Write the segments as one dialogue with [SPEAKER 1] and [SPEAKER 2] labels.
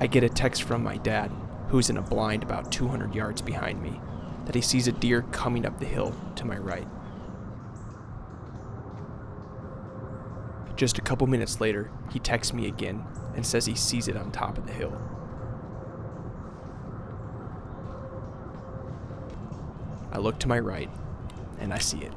[SPEAKER 1] I get a text from my dad, who's in a blind about 200 yards behind me, that he sees a deer coming up the hill to my right. Just a couple minutes later, he texts me again and says he sees it on top of the hill. I look to my right, and I see it.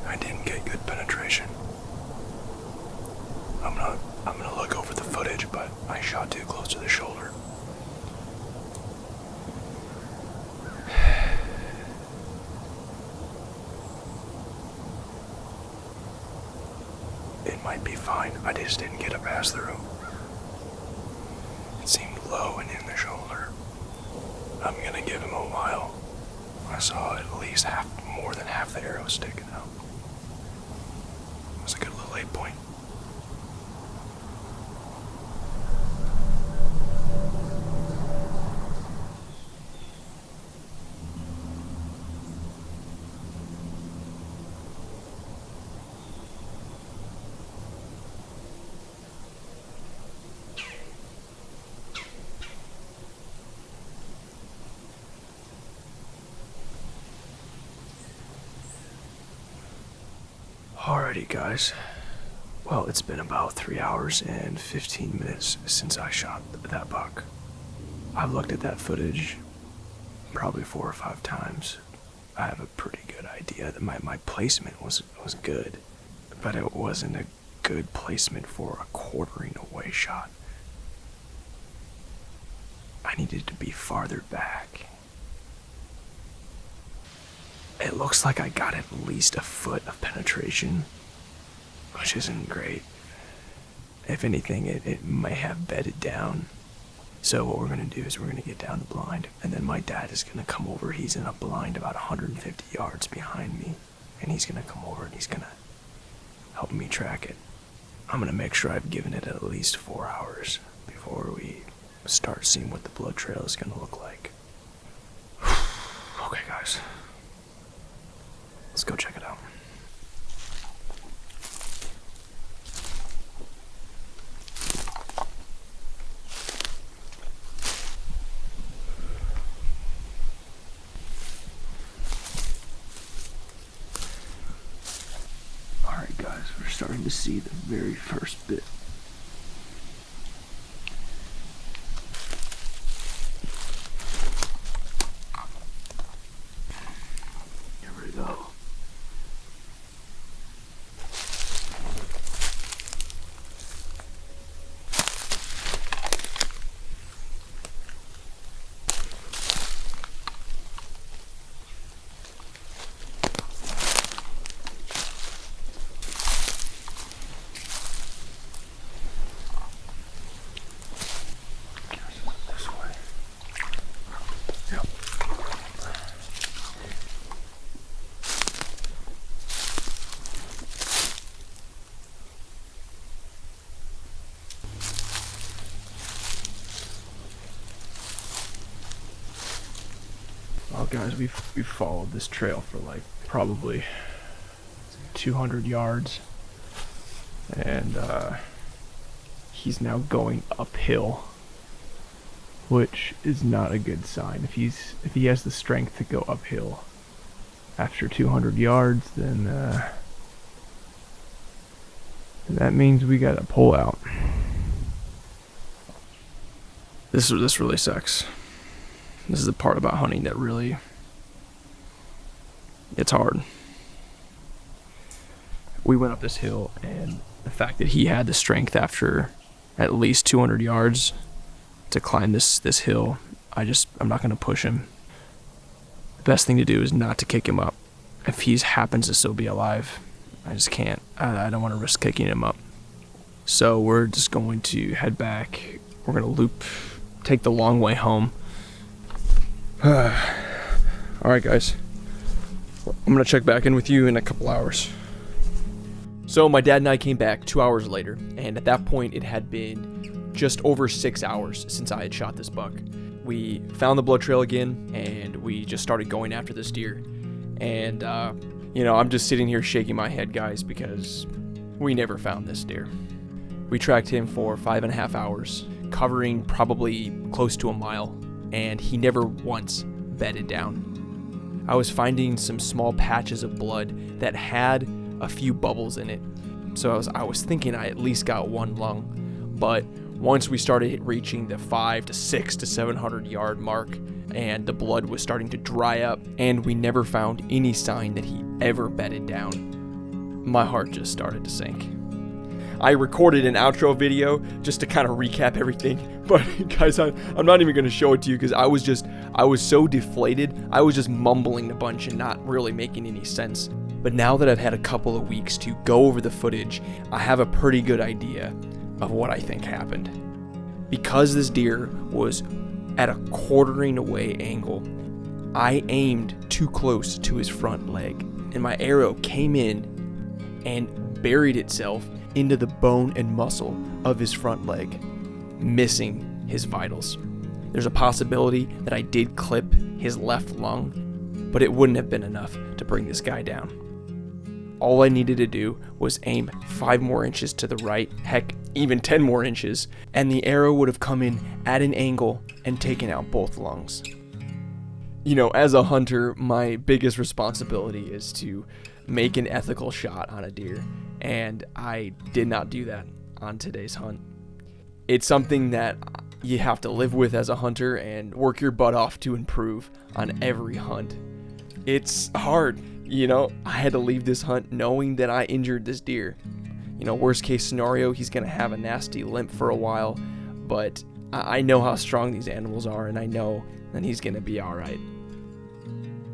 [SPEAKER 2] I didn't get good penetration. I'm gonna look over the footage, but I shot too close to the shoulder. It might be fine. I just didn't get a pass through. It seemed low and in the shoulder. I'm gonna give him a while. I saw at least more than half the arrow sticking out. It was a good little 8-point. Alrighty guys, well it's been about 3 hours and 15 minutes since I shot that buck. I've looked at that footage probably 4 or 5 times. I have a pretty good idea that my placement was good, but it wasn't a good placement for a quartering away shot. I needed to be farther back. It looks like I got at least a foot of penetration, which isn't great. If anything, it may have bedded down. So what we're going to do is we're going to get down the blind, and then my dad is going to come over. He's in a blind about 150 yards behind me, and he's going to come over and he's going to help me track it. I'm going to make sure I've given it at least 4 hours before we start seeing what the blood trail is going to look like. Okay, guys. Let's go check it out. Alright guys, we're starting to see the very first bit. Here we go. Well, guys, we've followed this trail for like probably 200 yards, and he's now going uphill, which is not a good sign. If he has the strength to go uphill after 200 yards, then that means we gotta pull out. This really sucks. This is the part about hunting that really, it's hard. We went up this hill, and the fact that he had the strength after at least 200 yards to climb this hill, I'm not gonna push him. The best thing to do is not to kick him up. If he happens to still be alive, I just can't. I don't want to risk kicking him up. So we're just going to head back. We're gonna take the long way home. Alright guys, I'm gonna check back in with you in a couple hours. So my dad and I came back 2 hours later, and at that point it had been just over 6 hours since I had shot this buck. We found the blood trail again, and we just started going after this deer. And I'm just sitting here shaking my head, guys, because we never found this deer. We tracked him for 5.5 hours, covering probably close to a mile, and he never once bedded down. I was finding some small patches of blood that had a few bubbles in it, so I was thinking I at least got one lung. But once we started reaching the 500 to 600 to 700 yard mark, and the blood was starting to dry up, and we never found any sign that he ever bedded down, my heart just started to sink. I recorded an outro video just to kind of recap everything, but guys, I'm not even going to show it to you because I was so deflated. I was just mumbling a bunch and not really making any sense. But now that I've had a couple of weeks to go over the footage, I have a pretty good idea of what I think happened. Because this deer was at a quartering away angle, I aimed too close to his front leg, and my arrow came in and buried itself into the bone and muscle of his front leg, missing his vitals. There's a possibility that I did clip his left lung, but it wouldn't have been enough to bring this guy down. All I needed to do was aim 5 more inches to the right, heck, even 10 more inches, and the arrow would have come in at an angle and taken out both lungs. As a hunter, my biggest responsibility is to make an ethical shot on a deer, and I did not do that on today's hunt. It's something that you have to live with as a hunter and work your butt off to improve on every hunt. It's hard, I had to leave this hunt knowing that I injured this deer. Worst case scenario, he's gonna have a nasty limp for a while, but I know how strong these animals are, and I know that he's gonna be alright.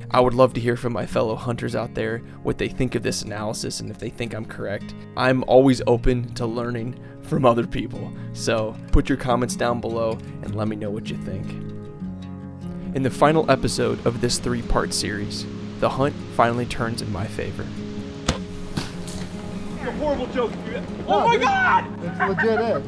[SPEAKER 2] I would love to hear from my fellow hunters out there what they think of this analysis and if they think I'm correct. I'm always open to learning from other people, so put your comments down below and let me know what you think. In the final episode of this 3-part series, the hunt finally turns in my favor.
[SPEAKER 3] It's a horrible joke, dude. Oh my God!
[SPEAKER 4] It's legit it.